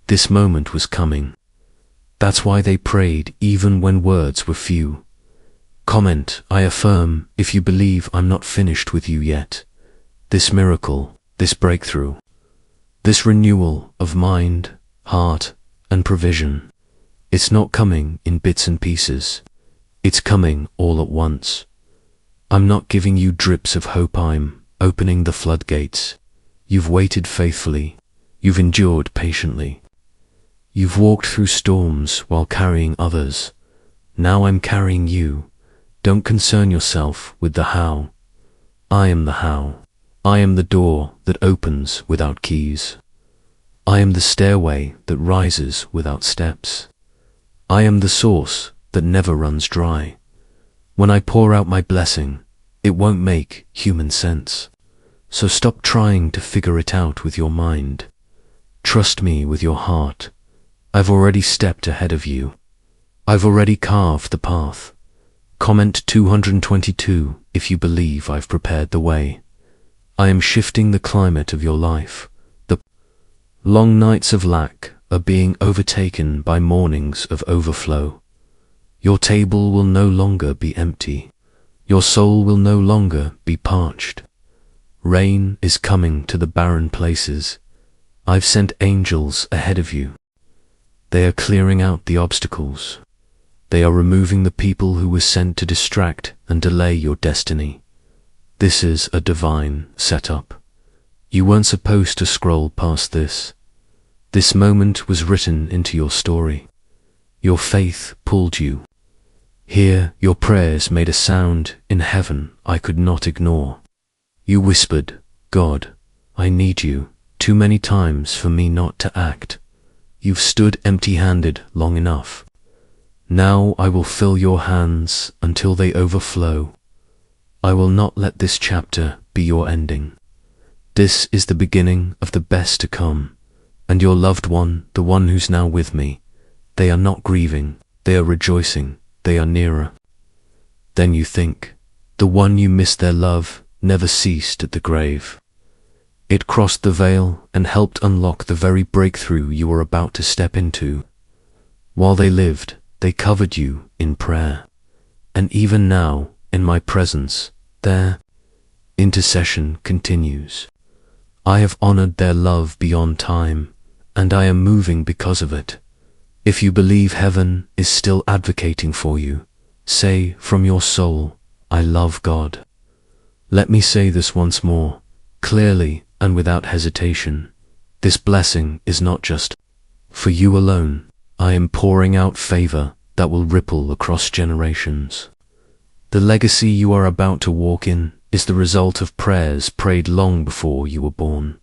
this moment was coming. That's why they prayed even when words were few. Comment, I affirm, if you believe I'm not finished with you yet. This miracle, this breakthrough, this renewal of mind, heart, and provision, it's not coming in bits and pieces. It's coming all at once. I'm not giving you drips of hope, I'm opening the floodgates. You've waited faithfully. You've endured patiently. You've walked through storms while carrying others. Now I'm carrying you. Don't concern yourself with the how. I am the how. I am the door that opens without keys. I am the stairway that rises without steps. I am the source that never runs dry. When I pour out my blessing, it won't make human sense. So stop trying to figure it out with your mind. Trust me with your heart. I've already stepped ahead of you. I've already carved the path. Comment 222 if you believe I've prepared the way. I am shifting the climate of your life. The long nights of lack are being overtaken by mornings of overflow. Your table will no longer be empty. Your soul will no longer be parched. Rain is coming to the barren places. I've sent angels ahead of you. They are clearing out the obstacles. They are removing the people who were sent to distract and delay your destiny. This is a divine setup. You weren't supposed to scroll past this. This moment was written into your story. Your faith pulled you. Here, your prayers made a sound in heaven I could not ignore. You whispered, God, I need you, too many times for me not to act. You've stood empty-handed long enough. Now I will fill your hands until they overflow. I will not let this chapter be your ending. This is the beginning of the best to come. And your loved one, the one who's now with me, they are not grieving, they are rejoicing, they are nearer. Then you think, the one you missed their love never ceased at the grave. It crossed the veil and helped unlock the very breakthrough you were about to step into. While they lived, they covered you in prayer. And even now, in my presence, their intercession continues. I have honored their love beyond time, and I am moving because of it. If you believe heaven is still advocating for you, say from your soul, I love God. Let me say this once more, clearly and without hesitation. This blessing is not just for you alone. I am pouring out favor that will ripple across generations. The legacy you are about to walk in is the result of prayers prayed long before you were born.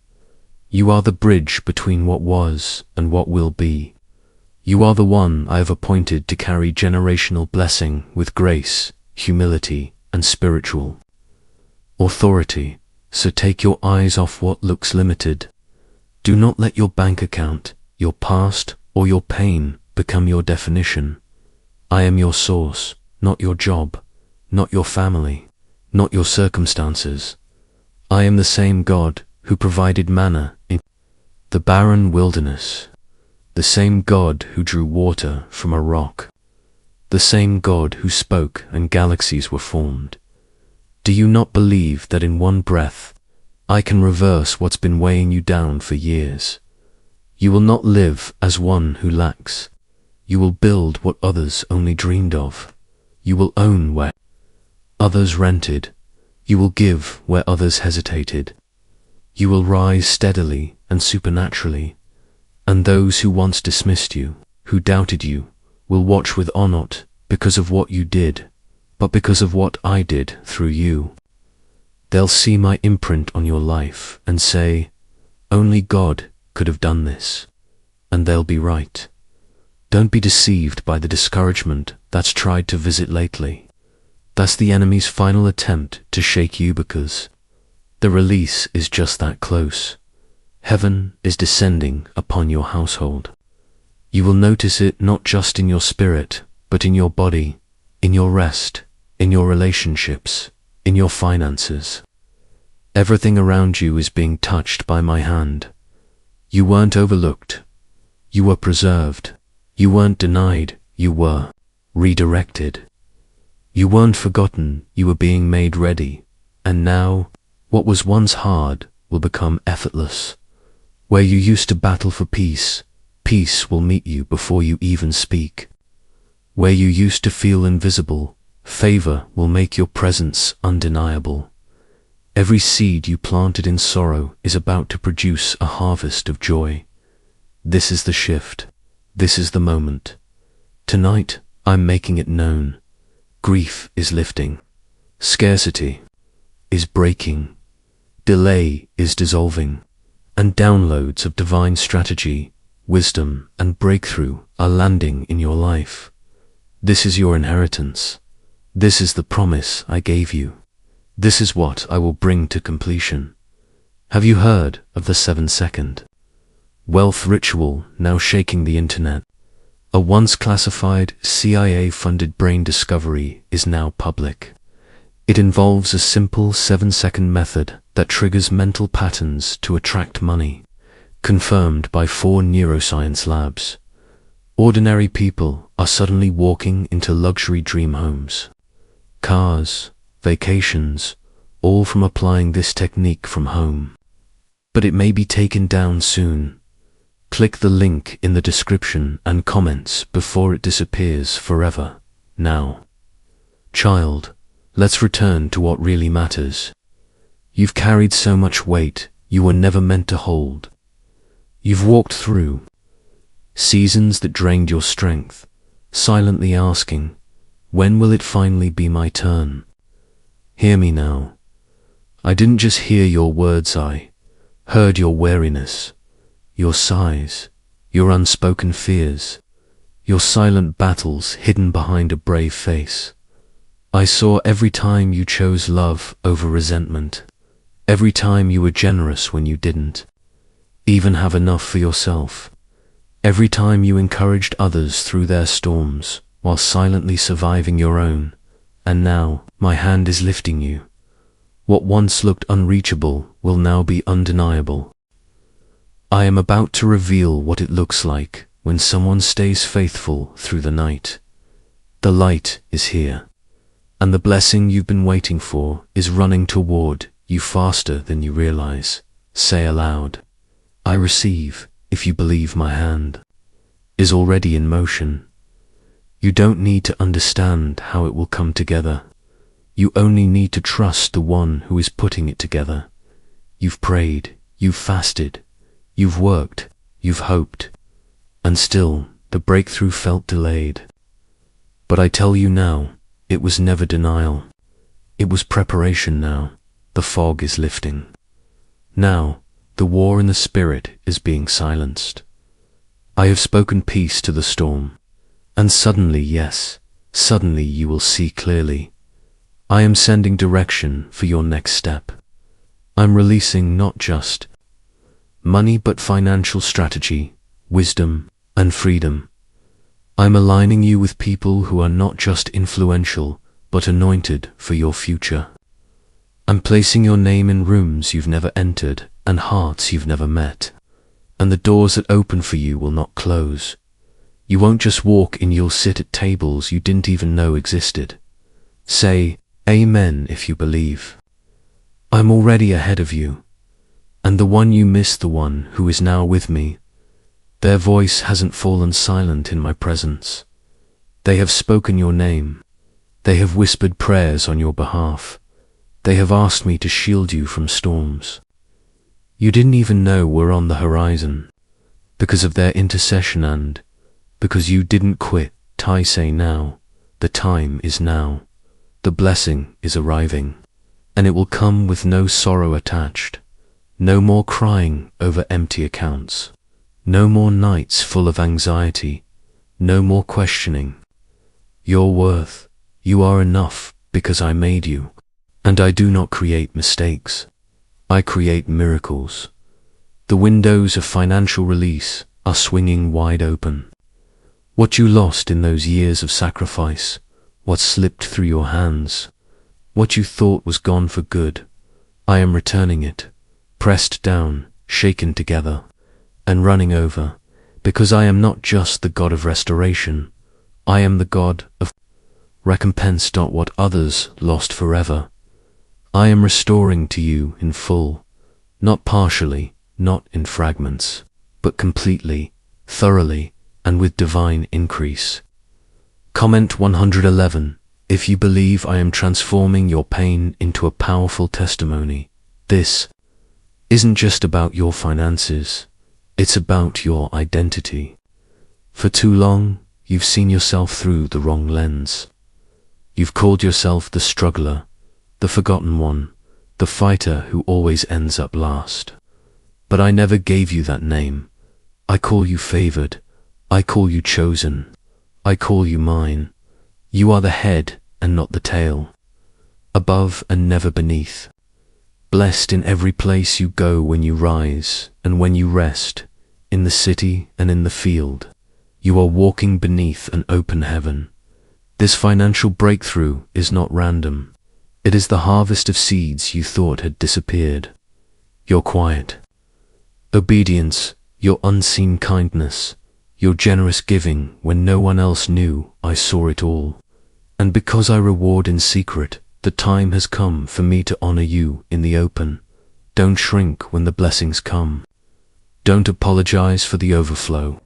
You are the bridge between what was and what will be. You are the one I have appointed to carry generational blessing with grace, humility, and spiritual authority. So take your eyes off what looks limited. Do not let your bank account, your past, or your pain become your definition. I am your source, not your job, not your family, not your circumstances. I am the same God who provided manna in the barren wilderness, the same God who drew water from a rock, the same God who spoke and galaxies were formed. Do you not believe that in one breath I can reverse what's been weighing you down for years? You will not live as one who lacks. You will build what others only dreamed of. You will own where others rented. You will give where others hesitated. You will rise steadily and supernaturally, and those who once dismissed you, who doubted you, will watch with awe not because of what you did, but because of what I did through you. They'll see my imprint on your life and say, only God could have done this, and they'll be right. Don't be deceived by the discouragement that's tried to visit lately. That's the enemy's final attempt to shake you, because the release is just that close. Heaven is descending upon your household. You will notice it not just in your spirit, but in your body, in your rest, in your relationships, in your finances. Everything around you is being touched by my hand. You weren't overlooked. You were preserved. You weren't denied. You were redirected. You weren't forgotten. You were being made ready. And now, what was once hard will become effortless. Where you used to battle for peace, peace will meet you before you even speak. Where you used to feel invisible, favor will make your presence undeniable. Every seed you planted in sorrow is about to produce a harvest of joy. This is the shift. This is the moment. Tonight, I'm making it known. Grief is lifting. Scarcity is breaking. Delay is dissolving. And downloads of divine strategy, wisdom, and breakthrough are landing in your life. This is your inheritance. This is the promise I gave you. This is what I will bring to completion. Have you heard of the 7-second wealth ritual now shaking the internet? A once classified CIA-funded brain discovery is now public. It involves a simple 7-second method that triggers mental patterns to attract money, confirmed by 4 neuroscience labs. Ordinary people are suddenly walking into luxury dream homes, cars, vacations, all from applying this technique from home. But it may be taken down soon. Click the link in the description and comments before it disappears forever. Now, child, let's return to what really matters. You've carried so much weight you were never meant to hold. You've walked through seasons that drained your strength, silently asking, when will it finally be my turn? Hear me now. I didn't just hear your words, I heard your weariness, your sighs, your unspoken fears, your silent battles hidden behind a brave face. I saw every time you chose love over resentment, every time you were generous when you didn't even have enough for yourself, every time you encouraged others through their storms while silently surviving your own. And now, my hand is lifting you. What once looked unreachable will now be undeniable. I am about to reveal what it looks like when someone stays faithful through the night. The light is here, and the blessing you've been waiting for is running toward you faster than you realize. Say aloud, I receive, if you believe my hand is already in motion. You don't need to understand how it will come together. You only need to trust the one who is putting it together. You've prayed, you've fasted, you've worked, you've hoped, and still the breakthrough felt delayed. But I tell you now, it was never denial. It was preparation now. The fog is lifting. Now, the war in the spirit is being silenced. I have spoken peace to the storm. And suddenly, yes, suddenly you will see clearly. I am sending direction for your next step. I'm releasing not just money but financial strategy, wisdom, and freedom. I'm aligning you with people who are not just influential, but anointed for your future. I'm placing your name in rooms you've never entered and hearts you've never met. And the doors that open for you will not close. You won't just walk in, you'll sit at tables you didn't even know existed. Say, Amen if you believe. I'm already ahead of you. And the one you miss, the one who is now with me, their voice hasn't fallen silent in my presence. They have spoken your name. They have whispered prayers on your behalf. They have asked me to shield you from storms you didn't even know were on the horizon. Because of their intercession and because you didn't quit, I say now, the time is now. The blessing is arriving, and it will come with no sorrow attached. No more crying over empty accounts. No more nights full of anxiety. No more questioning your worth. You are enough because I made you. And I do not create mistakes. I create miracles. The windows of financial release are swinging wide open. What you lost in those years of sacrifice, what slipped through your hands, what you thought was gone for good, I am returning it, pressed down, shaken together, and running over, because I am not just the God of restoration, I am the God of recompense. What others lost forever, I am restoring to you in full, not partially, not in fragments, but completely, thoroughly, and with divine increase. Comment 111. If you believe I am transforming your pain into a powerful testimony, this isn't just about your finances, it's about your identity. For too long, you've seen yourself through the wrong lens. You've called yourself the struggler, the forgotten one, the fighter who always ends up last. But I never gave you that name. I call you favored. I call you chosen. I call you mine. You are the head and not the tail. Above and never beneath. Blessed in every place you go, when you rise and when you rest, in the city and in the field. You are walking beneath an open heaven. This financial breakthrough is not random. It is the harvest of seeds you thought had disappeared. Your quiet obedience, your unseen kindness, your generous giving when no one else knew, I saw it all. And because I reward in secret, the time has come for me to honor you in the open. Don't shrink when the blessings come. Don't apologize for the overflow.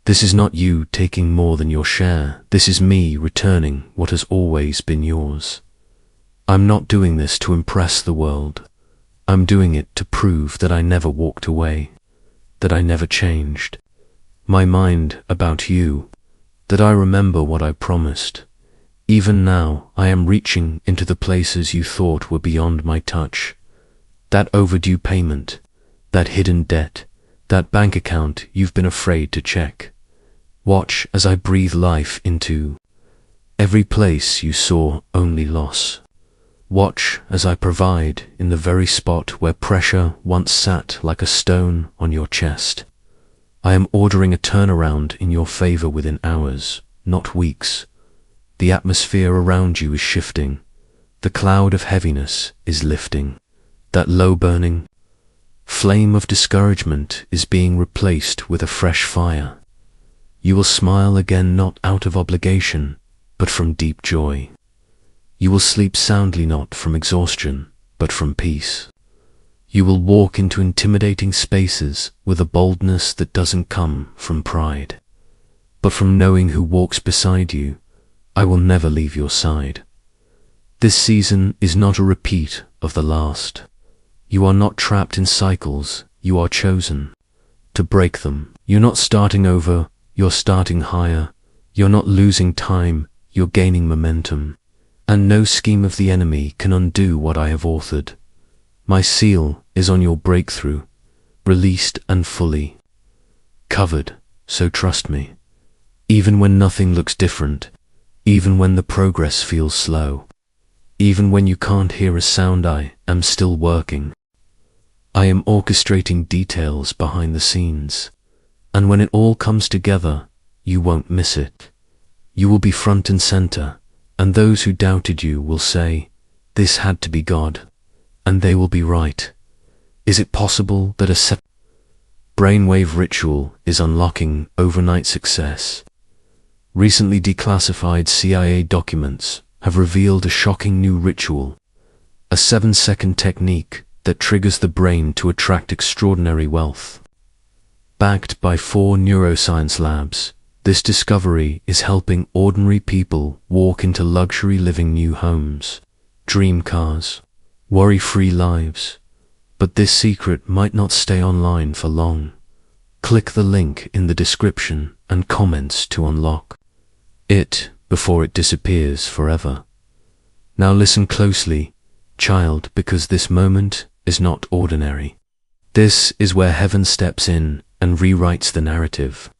This is not you taking more than your share. This is me returning what has always been yours. I'm not doing this to impress the world. I'm doing it to prove that I never walked away, that I never changed my mind about you, that I remember what I promised. Even now, I am reaching into the places you thought were beyond my touch. That overdue payment, that hidden debt, that bank account you've been afraid to check. Watch as I breathe life into every place you saw only loss. Watch as I provide in the very spot where pressure once sat like a stone on your chest. I am ordering a turnaround in your favor within hours, not weeks. The atmosphere around you is shifting. The cloud of heaviness is lifting. That low burning flame of discouragement is being replaced with a fresh fire. You will smile again, not out of obligation, but from deep joy. You will sleep soundly, not from exhaustion, but from peace. You will walk into intimidating spaces with a boldness that doesn't come from pride, but from knowing who walks beside you. I will never leave your side. This season is not a repeat of the last. You are not trapped in cycles. You are chosen to break them. You're not starting over. You're starting higher. You're not losing time. You're gaining momentum. And no scheme of the enemy can undo what I have authored. My seal is on your breakthrough, released and fully covered, so trust me. Even when nothing looks different, even when the progress feels slow, even when you can't hear a sound, I am still working. I am orchestrating details behind the scenes, and when it all comes together, you won't miss it. You will be front and center, and those who doubted you will say, "This had to be God," and they will be right. Is it possible that a brainwave ritual is unlocking overnight success? Recently declassified CIA documents have revealed a shocking new ritual, a 7-second technique that triggers the brain to attract extraordinary wealth. Backed by 4 neuroscience labs, this discovery is helping ordinary people walk into luxury living, new homes, dream cars, worry-free lives. But this secret might not stay online for long. Click the link in the description and comments to unlock it before it disappears forever. Now listen closely, child, because this moment is not ordinary. This is where heaven steps in and rewrites the narrative.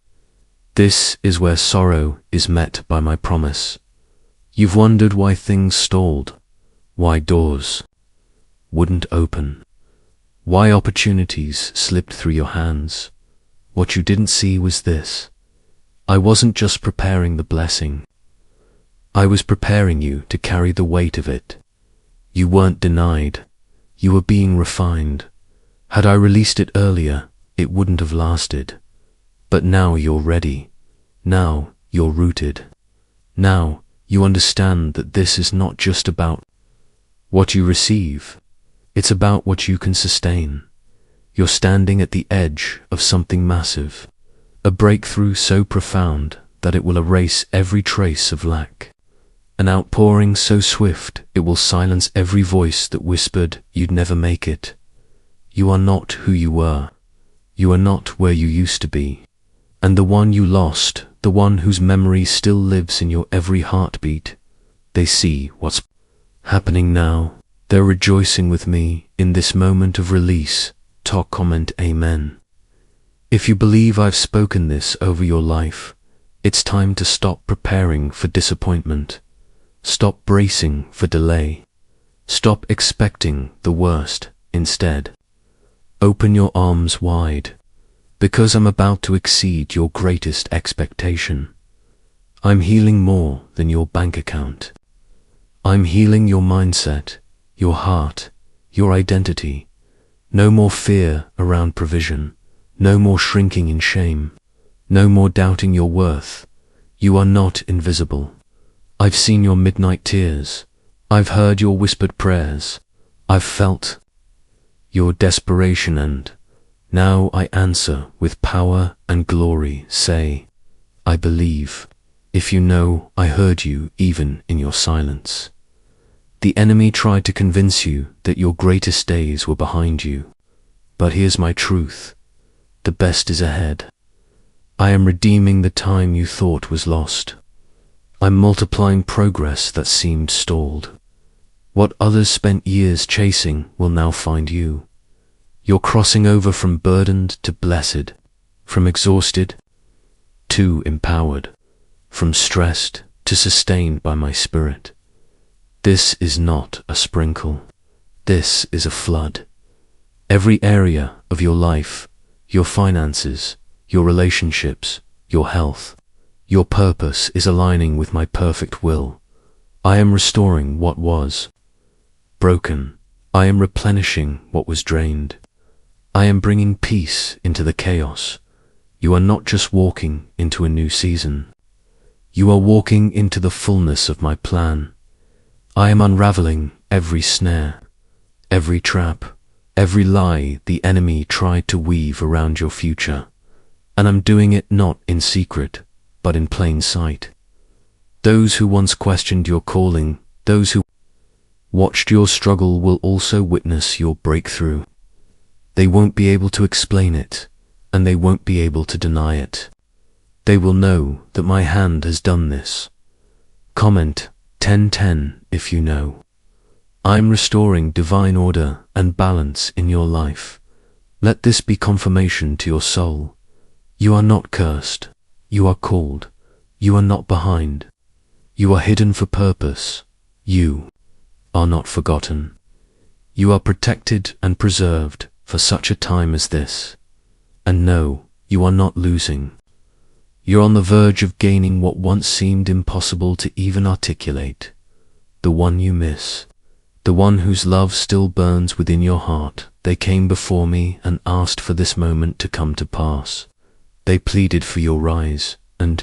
This is where sorrow is met by my promise. You've wondered why things stalled, why doors wouldn't open, why opportunities slipped through your hands. What you didn't see was this: I wasn't just preparing the blessing. I was preparing you to carry the weight of it. You weren't denied. You were being refined. Had I released it earlier, it wouldn't have lasted. But now you're ready. Now you're rooted. Now you understand that this is not just about what you receive. It's about what you can sustain. You're standing at the edge of something massive, a breakthrough so profound that it will erase every trace of lack, an outpouring so swift it will silence every voice that whispered you'd never make it. You are not who you were. You are not where you used to be. And the one you lost, the one whose memory still lives in your every heartbeat, they see what's happening now. They're rejoicing with me in this moment of release. Talk, comment, amen. If you believe I've spoken this over your life, it's time to stop preparing for disappointment. Stop bracing for delay. Stop expecting the worst. Instead, open your arms wide, because I'm about to exceed your greatest expectation. I'm healing more than your bank account. I'm healing your mindset, your heart, your identity. No more fear around provision. No more shrinking in shame. No more doubting your worth. You are not invisible. I've seen your midnight tears. I've heard your whispered prayers. I've felt your desperation, and now I answer with power and glory. Say, I believe. If you know, I heard you even in your silence. The enemy tried to convince you that your greatest days were behind you. But here's my truth. The best is ahead. I am redeeming the time you thought was lost. I'm multiplying progress that seemed stalled. What others spent years chasing will now find you. You're crossing over from burdened to blessed, from exhausted to empowered, from stressed to sustained by my spirit. This is not a sprinkle. This is a flood. Every area of your life, your finances, your relationships, your health, your purpose is aligning with my perfect will. I am restoring what was broken. I am replenishing what was drained. I am bringing peace into the chaos. You are not just walking into a new season. You are walking into the fullness of my plan. I am unraveling every snare, every trap, every lie the enemy tried to weave around your future. And I'm doing it not in secret, but in plain sight. Those who once questioned your calling, those who watched your struggle will also witness your breakthrough. They won't be able to explain it, and they won't be able to deny it. They will know that my hand has done this. Comment 1010 if you know. I'm restoring divine order and balance in your life. Let this be confirmation to your soul. You are not cursed. You are called. You are not behind. You are hidden for purpose. You are not forgotten. You are protected and preserved for such a time as this. And no, you are not losing. You're on the verge of gaining what once seemed impossible to even articulate. The one you miss, the one whose love still burns within your heart. They came before me and asked for this moment to come to pass. They pleaded for your rise, and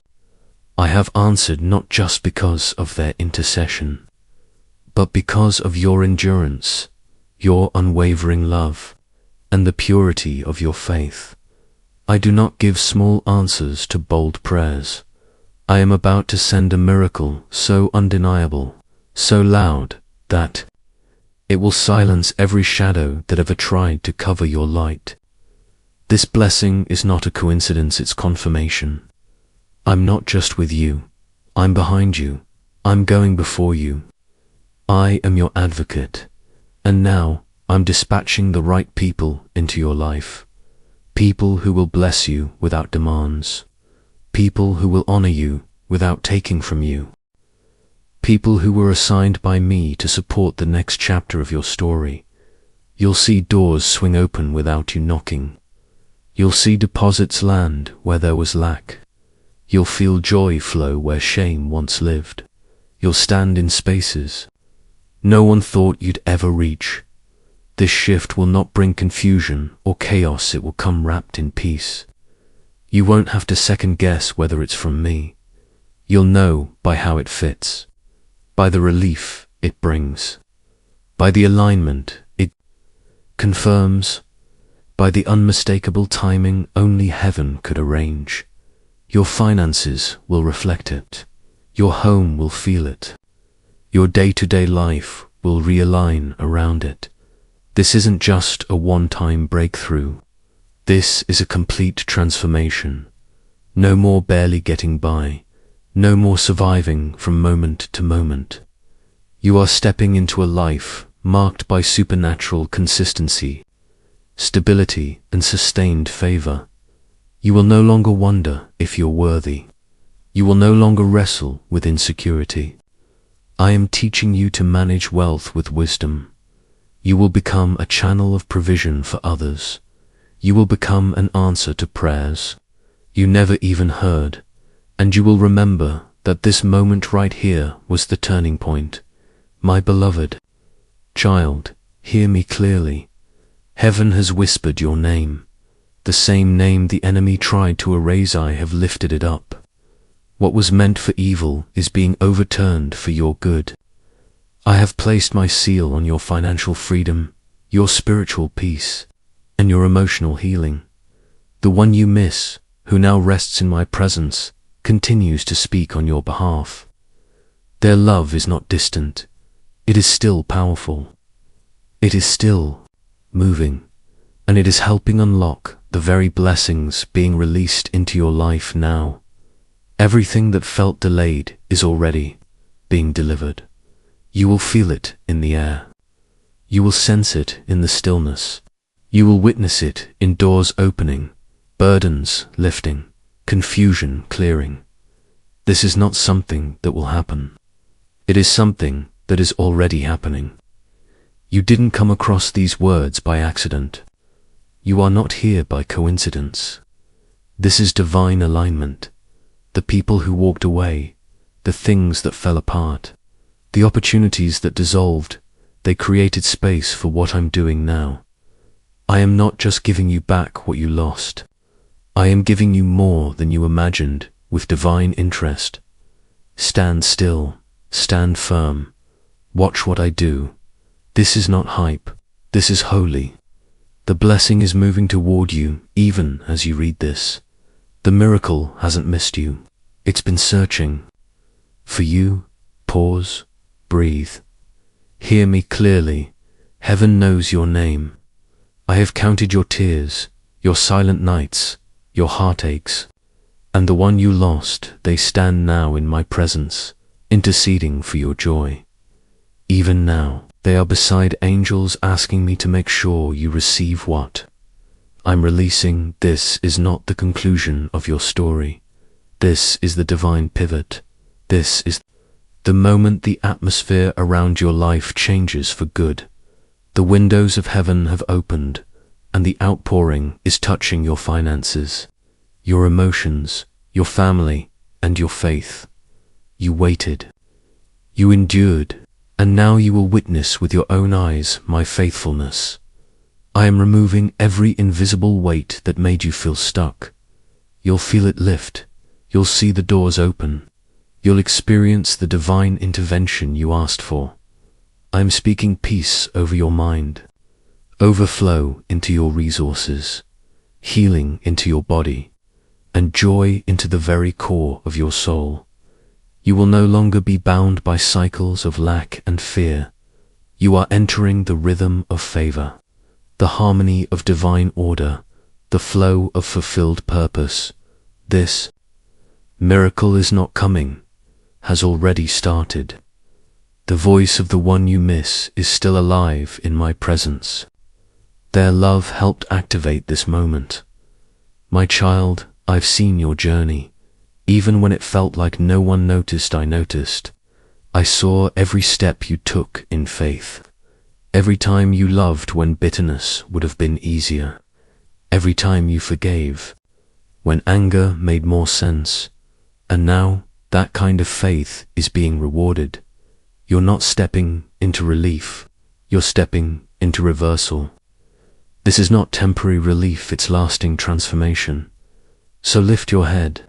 I have answered, not just because of their intercession, but because of your endurance, your unwavering love, and the purity of your faith. I do not give small answers to bold prayers. I am about to send a miracle so undeniable, so loud, that it will silence every shadow that ever tried to cover your light. This blessing is not a coincidence, it's confirmation. I'm not just with you, I'm behind you, I'm going before you. I am your advocate, and now I'm dispatching the right people into your life. People who will bless you without demands. People who will honor you without taking from you. People who were assigned by me to support the next chapter of your story. You'll see doors swing open without you knocking. You'll see deposits land where there was lack. You'll feel joy flow where shame once lived. You'll stand in spaces no one thought you'd ever reach. This shift will not bring confusion or chaos, it will come wrapped in peace. You won't have to second guess whether it's from me. You'll know by how it fits, by the relief it brings, by the alignment it confirms, by the unmistakable timing only heaven could arrange. Your finances will reflect it. Your home will feel it. Your day-to-day life will realign around it. This isn't just a one-time breakthrough. This is a complete transformation. No more barely getting by. No more surviving from moment to moment. You are stepping into a life marked by supernatural consistency, stability, and sustained favor. You will no longer wonder if you're worthy. You will no longer wrestle with insecurity. I am teaching you to manage wealth with wisdom. You will become a channel of provision for others. You will become an answer to prayers you never even heard, and you will remember that this moment right here was the turning point. My beloved child, hear me clearly. Heaven has whispered your name. The same name the enemy tried to erase, I have lifted it up. What was meant for evil is being overturned for your good. I have placed my seal on your financial freedom, your spiritual peace, and your emotional healing. The one you miss, who now rests in my presence, continues to speak on your behalf. Their love is not distant. It is still powerful. It is still moving, and it is helping unlock the very blessings being released into your life now. Everything that felt delayed is already being delivered. You will feel it in the air. You will sense it in the stillness. You will witness it in doors opening, burdens lifting, confusion clearing. This is not something that will happen. It is something that is already happening. You didn't come across these words by accident. You are not here by coincidence. This is divine alignment. The people who walked away, the things that fell apart, the opportunities that dissolved, they created space for what I'm doing now. I am not just giving you back what you lost. I am giving you more than you imagined with divine interest. Stand still, stand firm, watch what I do. This is not hype, this is holy. The blessing is moving toward you even as you read this. The miracle hasn't missed you. It's been searching for you. Pause, breathe. Hear me clearly. Heaven knows your name. I have counted your tears, your silent nights, your heartaches, and the one you lost. They stand now in my presence, interceding for your joy. Even now, they are beside angels asking me to make sure you receive what I'm releasing. This is not the conclusion of your story. This is the divine pivot. This is the moment the atmosphere around your life changes for good. The windows of heaven have opened, and the outpouring is touching your finances, your emotions, your family, and your faith. You waited. You endured, and now you will witness with your own eyes my faithfulness. I am removing every invisible weight that made you feel stuck. You'll feel it lift. You'll see the doors open. You'll experience the divine intervention you asked for. I am speaking peace over your mind, overflow into your resources, healing into your body, and joy into the very core of your soul. You will no longer be bound by cycles of lack and fear. You are entering the rhythm of favor, the harmony of divine order, the flow of fulfilled purpose. This miracle is not coming, has already started. The voice of the one you miss is still alive in my presence. Their love helped activate this moment. My child, I've seen your journey. Even when it felt like no one noticed, I noticed. I saw every step you took in faith. Every time you loved when bitterness would have been easier. Every time you forgave when anger made more sense. And now that kind of faith is being rewarded. You're not stepping into relief. You're stepping into reversal. This is not temporary relief, it's lasting transformation. So lift your head.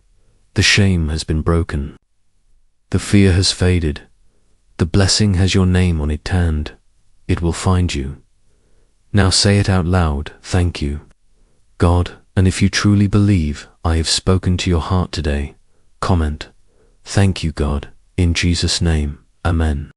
The shame has been broken. The fear has faded. The blessing has your name on it tanned. It will find you. Now say it out loud, thank you, God, and if you truly believe I have spoken to your heart today, comment, thank you, God, in Jesus' name, Amen.